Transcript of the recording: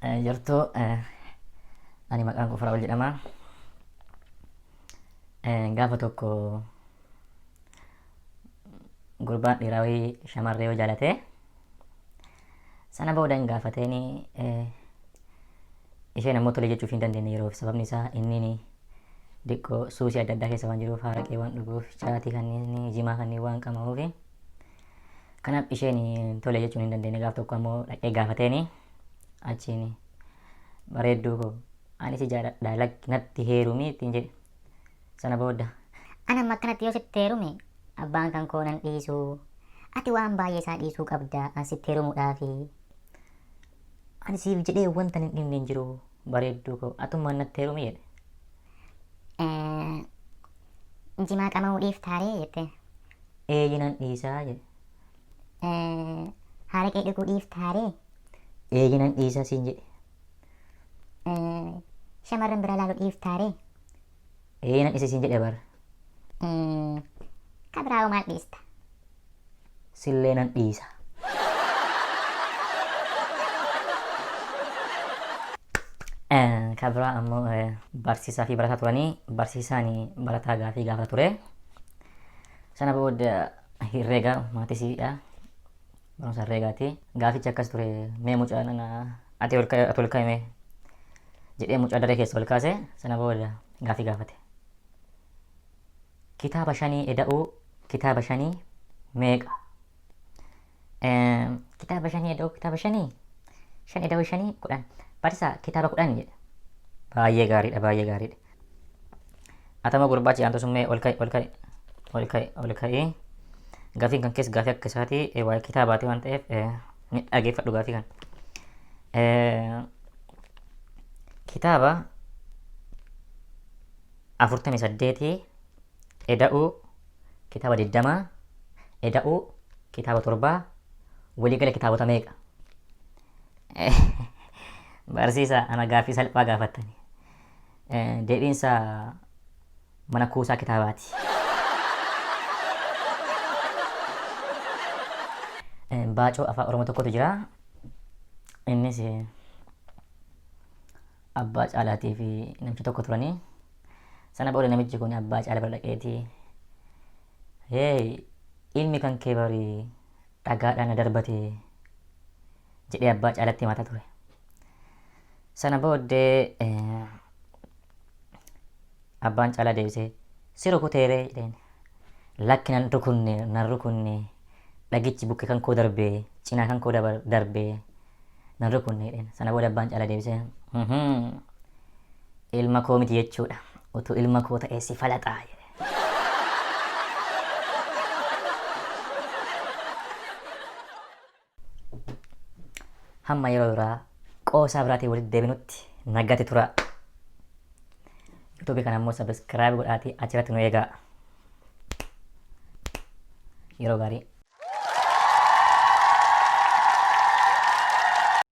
Jirtu ani maqaan koo Firaa'ol jedhama. Gaafa tokko gurbaan dhiiraa wayii shamarree yoo jaalate sana booda hin gaafateeni isheen ammoo tole jechuuf hin dandeenye yeroof sababni isaa inni diqqoo suusii adda addaa keessa waan jiruuf haraqee waan dhuguuf caatii kanneen jimaa kanneen waan qamamuufi kanaaf isheen tole jechuun hin dandeenye gaaf tokko ammoo dhaqee gaafateeni achiin bareedduu koo ani si jaaladha lakki natti heerumii ittiin jedhe sana booda Ana amma akkanatti yoo sitti heerume abbaan kan koo nan dhiisu. Ati waan baay'ee isaa dhiisuu qabda an sitti heerumuudhaafi. ani siif jedhee wanta hin dhimne hin jiru bareedduu koo atummaan natti heerumii jedhe Jimaa qama'uu dhiiftaaree jette. eeyyinan dhiisaa jedhe Haraqee dhuguu dhiiftaaree. eeyyinan dhiisaa siin jedhe Shamarran bira laaluu dhiiftaaree. eeyyinan dhisi siin jedhe bar Ka biraa maal dhiista? sillee nan dhiisa. Kan biraa ammoo barsiisaa fi barataa turanii barsiisaan barataa gaafii gaafata ture. Sana booda herreega maatisiidha. Barumsa herreegaati. Gaafichi akkas ture mee mucaa nana ati ol kaa'ime jedhee mucaa daree keessa ol kaase sana booda gaafii gaafate. Kitaaba shanii eda'uu kitaaba shanii meeqa? Kitaaba shanii eda'uu kitaaba shanii shan eda'uu shanii 10 barsiisaa kitaaba 10 jedhe. Baay'ee gaariidha baay'ee gaariidha. Atama gurbaachi aantu summee ol ka'ee gaafiin kan keessa gaafii akka isaatii waa'ee kitaabaati waan ta'eef ni dhageeffadhu gaafii kan. Kitaaba 48 eda'uu kitaaba 20 eda'uu kitaaba 7 waliigala kitaabota meeqa? Barsiisa ana gaafii salphaa gaafattani. Deebiinsa mana kuusaa kitaabaati. Baacoo afaan Oromoo tokkotu jira. Innis abbaa caalaatii fi namichi tokko turanii. Sana booda namichi kun abbaa caalaa bira dhaqeetii ilmi kan kee barii dhagaadhaan na darbate jedhee abbaa caalatti himataa ture. Sana booddee abbaan caalaa deebisee si rukuteeree jedheen lakki nan rukunne dhagichi bukke kan koo darbee cinaa kan koo darbee nan rukunne jedheen. Sana booda abbaan caalaa deebisee ilma koo miti jechuudha utuu ilma koo ta'ee si falaxaa jedhe. Hamma yeroo biraa qoosaa biraatii walitti deebinutti nagatti tura. Yuutuubii kana ammoo sabiskiraayib godhaatii achirratti nu eegaa. Yeroo gaarii.